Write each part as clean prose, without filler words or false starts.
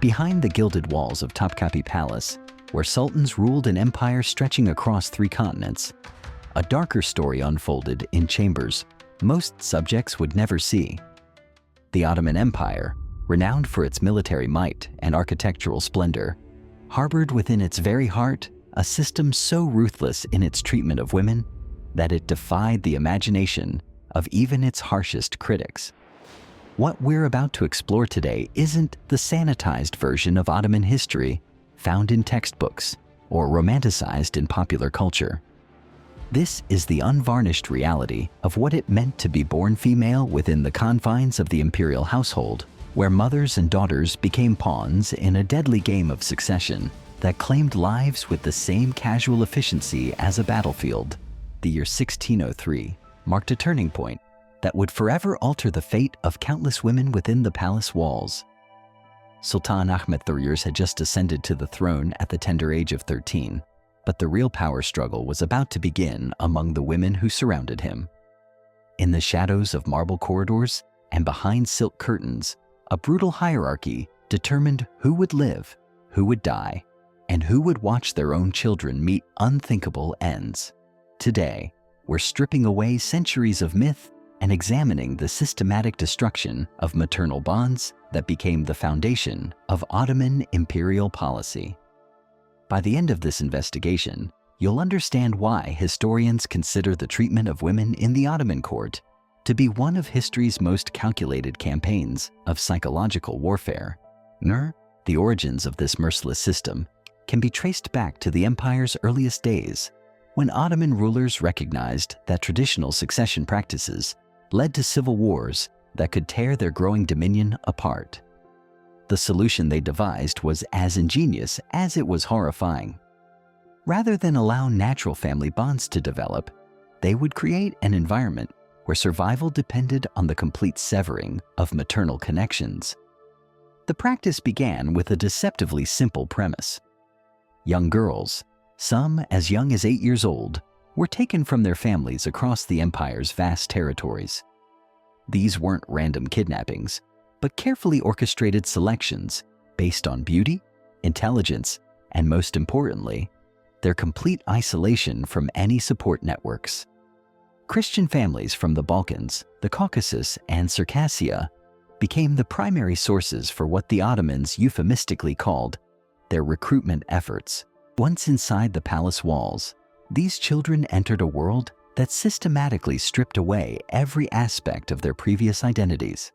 Behind the gilded walls of Topkapi Palace, where sultans ruled an empire stretching across 3 continents, a darker story unfolded in chambers most subjects would never see. The Ottoman Empire, renowned for its military might and architectural splendor, harbored within its very heart a system so ruthless in its treatment of women that it defied the imagination of even its harshest critics. What we're about to explore today isn't the sanitized version of Ottoman history found in textbooks or romanticized in popular culture. This is the unvarnished reality of what it meant to be born female within the confines of the imperial household, where mothers and daughters became pawns in a deadly game of succession that claimed lives with the same casual efficiency as a battlefield. The year 1603 marked a turning point that would forever alter the fate of countless women within the palace walls. Sultan Ahmed III had just ascended to the throne at the tender age of 13, but the real power struggle was about to begin among the women who surrounded him. In the shadows of marble corridors and behind silk curtains, a brutal hierarchy determined who would live, who would die, and who would watch their own children meet unthinkable ends. Today, we're stripping away centuries of myth and examining the systematic destruction of maternal bonds that became the foundation of Ottoman imperial policy. By the end of this investigation, you'll understand why historians consider the treatment of women in the Ottoman court to be one of history's most calculated campaigns of psychological warfare. The origins of this merciless system can be traced back to the empire's earliest days, when Ottoman rulers recognized that traditional succession practices led to civil wars that could tear their growing dominion apart. The solution they devised was as ingenious as it was horrifying. Rather than allow natural family bonds to develop, they would create an environment where survival depended on the complete severing of maternal connections. The practice began with a deceptively simple premise. Young girls, some as young as 8 years old, were taken from their families across the empire's vast territories. These weren't random kidnappings, but carefully orchestrated selections based on beauty, intelligence, and most importantly, their complete isolation from any support networks. Christian families from the Balkans, the Caucasus, and Circassia became the primary sources for what the Ottomans euphemistically called their recruitment efforts. Once inside the palace walls, these children entered a world that systematically stripped away every aspect of their previous identities.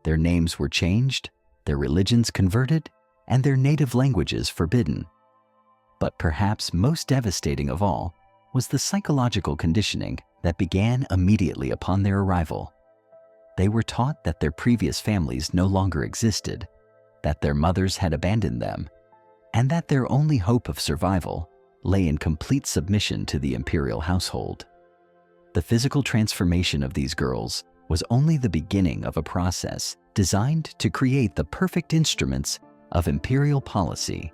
Their names were changed, their religions converted, and their native languages forbidden. But perhaps most devastating of all was the psychological conditioning that began immediately upon their arrival. They were taught that their previous families no longer existed, that their mothers had abandoned them, and that their only hope of survival lay in complete submission to the imperial household. The physical transformation of these girls was only the beginning of a process designed to create the perfect instruments of imperial policy.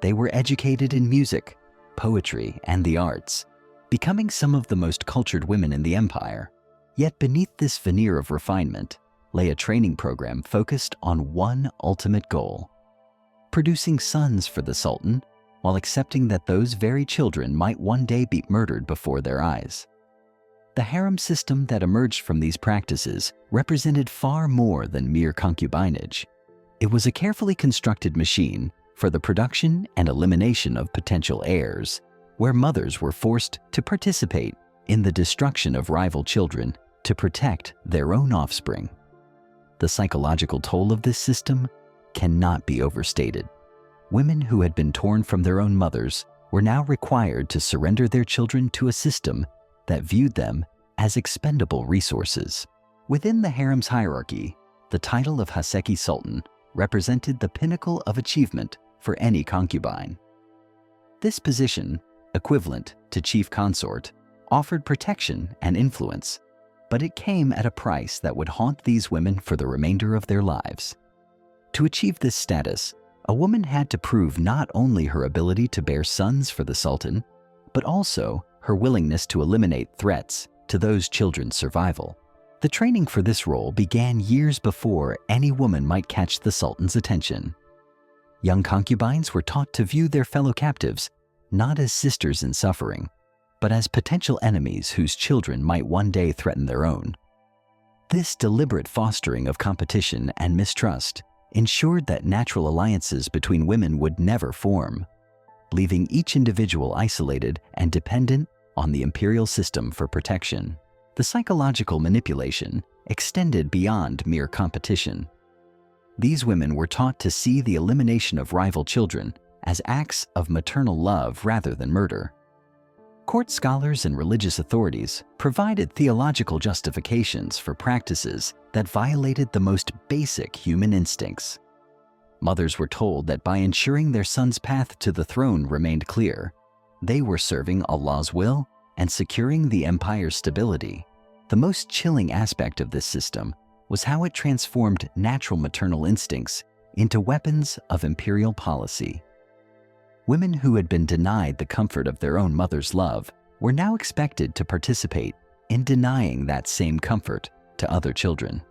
They were educated in music, poetry, and the arts, becoming some of the most cultured women in the empire. Yet beneath this veneer of refinement lay a training program focused on one ultimate goal: producing sons for the Sultan, while accepting that those very children might one day be murdered before their eyes. The harem system that emerged from these practices represented far more than mere concubinage. It was a carefully constructed machine for the production and elimination of potential heirs, where mothers were forced to participate in the destruction of rival children to protect their own offspring. The psychological toll of this system cannot be overstated. Women who had been torn from their own mothers were now required to surrender their children to a system that viewed them as expendable resources. Within the harem's hierarchy, the title of Haseki Sultan represented the pinnacle of achievement for any concubine. This position, equivalent to chief consort, offered protection and influence, but it came at a price that would haunt these women for the remainder of their lives. To achieve this status, a woman had to prove not only her ability to bear sons for the Sultan, but also her willingness to eliminate threats to those children's survival. The training for this role began years before any woman might catch the Sultan's attention. Young concubines were taught to view their fellow captives not as sisters in suffering, but as potential enemies whose children might one day threaten their own. This deliberate fostering of competition and mistrust ensured that natural alliances between women would never form, leaving each individual isolated and dependent on the imperial system for protection. The psychological manipulation extended beyond mere competition. These women were taught to see the elimination of rival children as acts of maternal love rather than murder. Court scholars and religious authorities provided theological justifications for practices that violated the most basic human instincts. Mothers were told that by ensuring their son's path to the throne remained clear, they were serving Allah's will and securing the empire's stability. The most chilling aspect of this system was how it transformed natural maternal instincts into weapons of imperial policy. Women who had been denied the comfort of their own mother's love were now expected to participate in denying that same comfort to other children.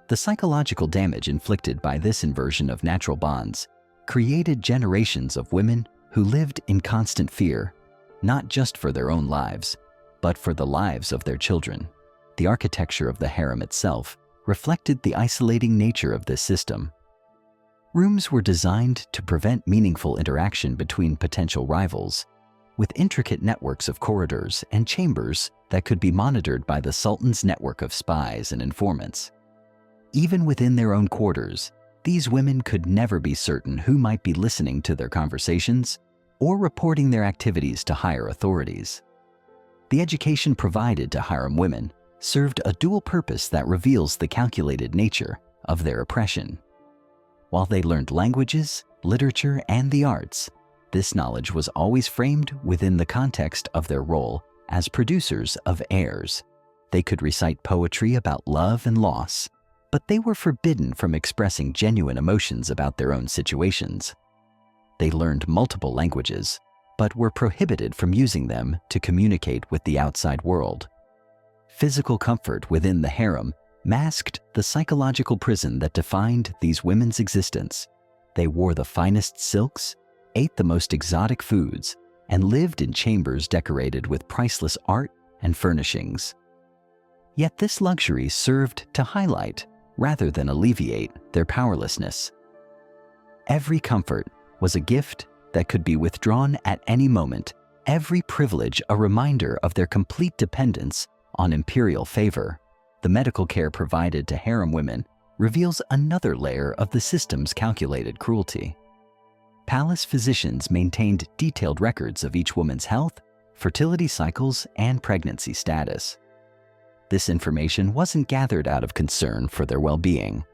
The psychological damage inflicted by this inversion of natural bonds created generations of women who lived in constant fear, not just for their own lives, but for the lives of their children. The architecture of the harem itself reflected the isolating nature of this system. Rooms were designed to prevent meaningful interaction between potential rivals, with intricate networks of corridors and chambers that could be monitored by the Sultan's network of spies and informants. Even within their own quarters, these women could never be certain who might be listening to their conversations or reporting their activities to higher authorities. The education provided to harem women served a dual purpose that reveals the calculated nature of their oppression. While they learned languages, literature, and the arts, this knowledge was always framed within the context of their role as producers of heirs. They could recite poetry about love and loss, but they were forbidden from expressing genuine emotions about their own situations. They learned multiple languages, but were prohibited from using them to communicate with the outside world. Physical comfort within the harem masked the psychological prison that defined these women's existence. They wore the finest silks, ate the most exotic foods, and lived in chambers decorated with priceless art and furnishings. Yet this luxury served to highlight, rather than alleviate, their powerlessness. Every comfort was a gift that could be withdrawn at any moment, every privilege a reminder of their complete dependence on imperial favor. The medical care provided to harem women reveals another layer of the system's calculated cruelty. Palace physicians maintained detailed records of each woman's health, fertility cycles, and pregnancy status. This information wasn't gathered out of concern for their well-being,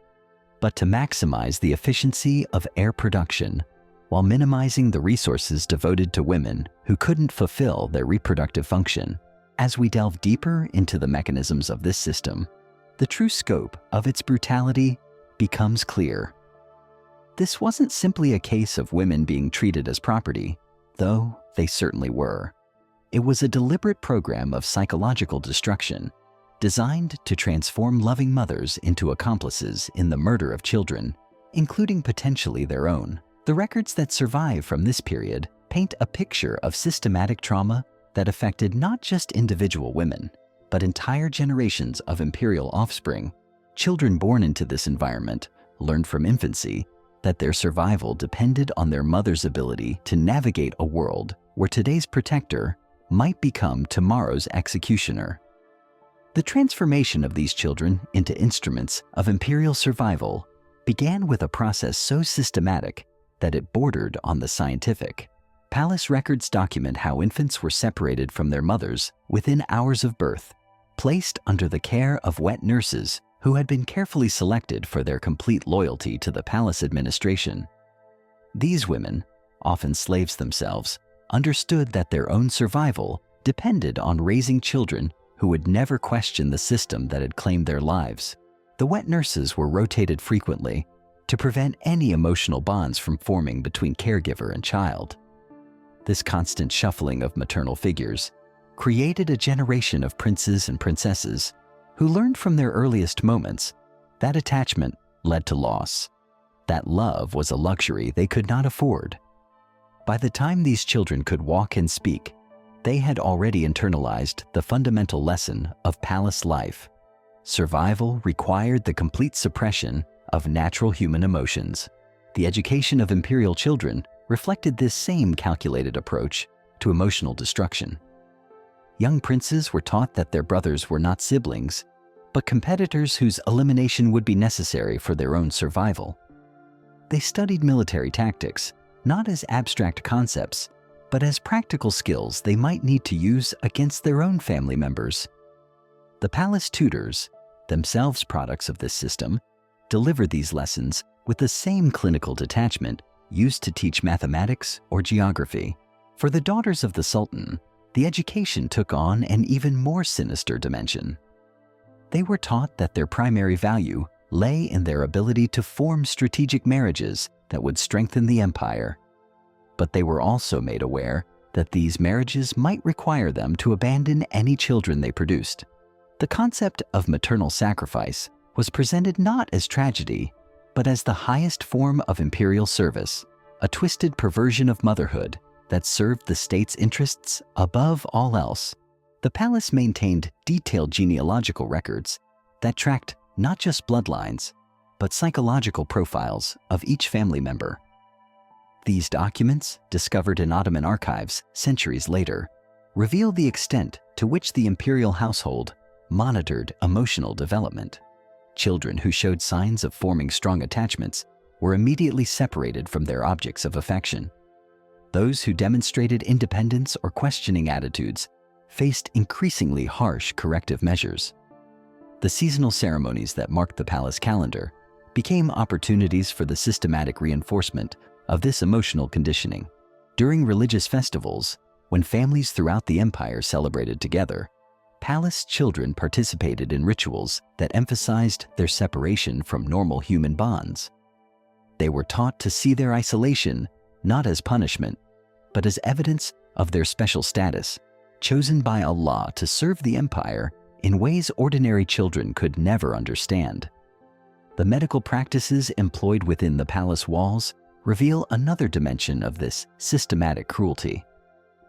but to maximize the efficiency of heir production while minimizing the resources devoted to women who couldn't fulfill their reproductive function. As we delve deeper into the mechanisms of this system, the true scope of its brutality becomes clear. This wasn't simply a case of women being treated as property, though they certainly were. It was a deliberate program of psychological destruction designed to transform loving mothers into accomplices in the murder of children, including potentially their own. The records that survive from this period paint a picture of systematic trauma that affected not just individual women, but entire generations of imperial offspring. Children born into this environment learned from infancy that their survival depended on their mother's ability to navigate a world where today's protector might become tomorrow's executioner. The transformation of these children into instruments of imperial survival began with a process so systematic that it bordered on the scientific. Palace records document how infants were separated from their mothers within hours of birth, placed under the care of wet nurses who had been carefully selected for their complete loyalty to the palace administration. These women, often slaves themselves, understood that their own survival depended on raising children who would never question the system that had claimed their lives. The wet nurses were rotated frequently to prevent any emotional bonds from forming between caregiver and child. This constant shuffling of maternal figures created a generation of princes and princesses who learned from their earliest moments that attachment led to loss. that love was a luxury they could not afford. By the time these children could walk and speak, they had already internalized the fundamental lesson of palace life. Survival required the complete suppression of natural human emotions. The education of imperial children reflected this same calculated approach to emotional destruction. Young princes were taught that their brothers were not siblings, but competitors whose elimination would be necessary for their own survival. They studied military tactics, not as abstract concepts, but as practical skills they might need to use against their own family members. The palace tutors, themselves products of this system, delivered these lessons with the same clinical detachment used to teach mathematics or geography. For the daughters of the Sultan, the education took on an even more sinister dimension. They were taught that their primary value lay in their ability to form strategic marriages that would strengthen the empire. But they were also made aware that these marriages might require them to abandon any children they produced. The concept of maternal sacrifice was presented not as tragedy, but as the highest form of imperial service, a twisted perversion of motherhood that served the state's interests above all else. The palace maintained detailed genealogical records that tracked not just bloodlines, but psychological profiles of each family member. These documents, discovered in Ottoman archives centuries later, reveal the extent to which the imperial household monitored emotional development. Children who showed signs of forming strong attachments were immediately separated from their objects of affection. Those who demonstrated independence or questioning attitudes faced increasingly harsh corrective measures. The seasonal ceremonies that marked the palace calendar became opportunities for the systematic reinforcement of this emotional conditioning. During religious festivals, when families throughout the empire celebrated together, palace children participated in rituals that emphasized their separation from normal human bonds. They were taught to see their isolation not as punishment, but as evidence of their special status, chosen by Allah to serve the empire in ways ordinary children could never understand. The medical practices employed within the palace walls reveal another dimension of this systematic cruelty.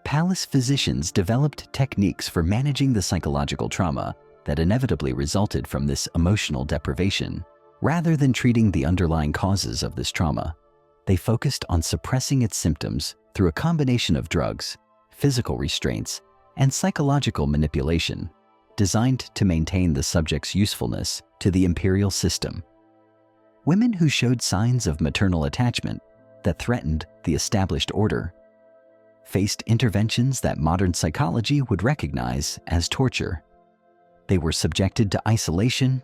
Palace physicians developed techniques for managing the psychological trauma that inevitably resulted from this emotional deprivation. Rather than treating the underlying causes of this trauma, they focused on suppressing its symptoms through a combination of drugs, physical restraints, and psychological manipulation, designed to maintain the subject's usefulness to the imperial system. Women who showed signs of maternal attachment that threatened the established order faced interventions that modern psychology would recognize as torture. They were subjected to isolation,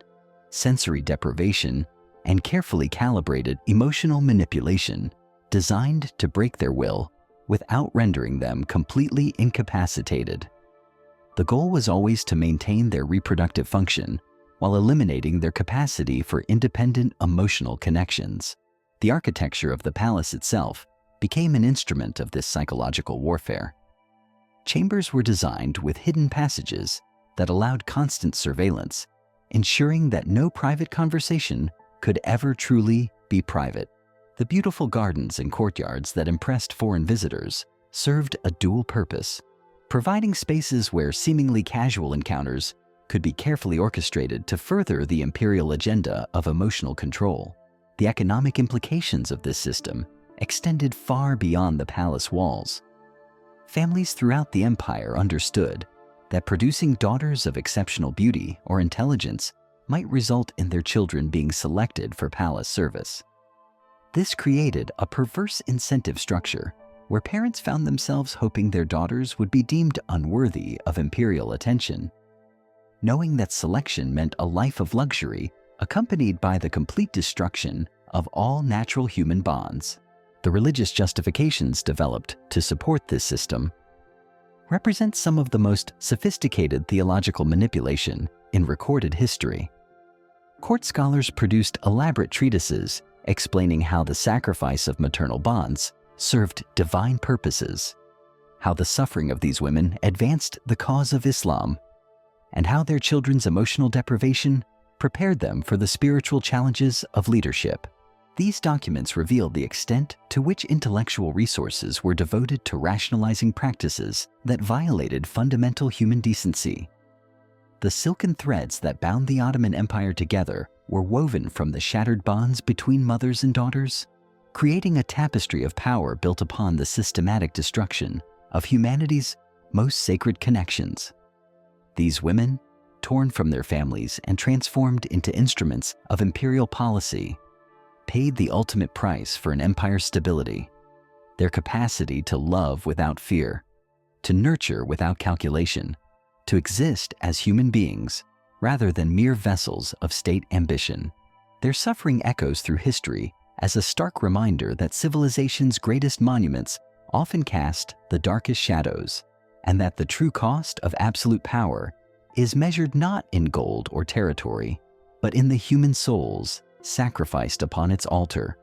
sensory deprivation, and carefully calibrated emotional manipulation designed to break their will without rendering them completely incapacitated. The goal was always to maintain their reproductive function while eliminating their capacity for independent emotional connections. The architecture of the palace itself became an instrument of this psychological warfare. Chambers were designed with hidden passages that allowed constant surveillance, ensuring that no private conversation could ever truly be private. The beautiful gardens and courtyards that impressed foreign visitors served a dual purpose, providing spaces where seemingly casual encounters could be carefully orchestrated to further the imperial agenda of emotional control. The economic implications of this system extended far beyond the palace walls. Families throughout the empire understood that producing daughters of exceptional beauty or intelligence might result in their children being selected for palace service. This created a perverse incentive structure where parents found themselves hoping their daughters would be deemed unworthy of imperial attention. Knowing that selection meant a life of luxury accompanied by the complete destruction of all natural human bonds, the religious justifications developed to support this system represent some of the most sophisticated theological manipulation in recorded history. Court scholars produced elaborate treatises explaining how the sacrifice of maternal bonds served divine purposes, how the suffering of these women advanced the cause of Islam, and how their children's emotional deprivation prepared them for the spiritual challenges of leadership. These documents reveal the extent to which intellectual resources were devoted to rationalizing practices that violated fundamental human decency. The silken threads that bound the Ottoman Empire together were woven from the shattered bonds between mothers and daughters, creating a tapestry of power built upon the systematic destruction of humanity's most sacred connections. These women, torn from their families and transformed into instruments of imperial policy, paid the ultimate price for an empire's stability: their capacity to love without fear, to nurture without calculation, to exist as human beings rather than mere vessels of state ambition. Their suffering echoes through history as a stark reminder that civilization's greatest monuments often cast the darkest shadows, and that the true cost of absolute power is measured not in gold or territory, but in the human souls sacrificed upon its altar.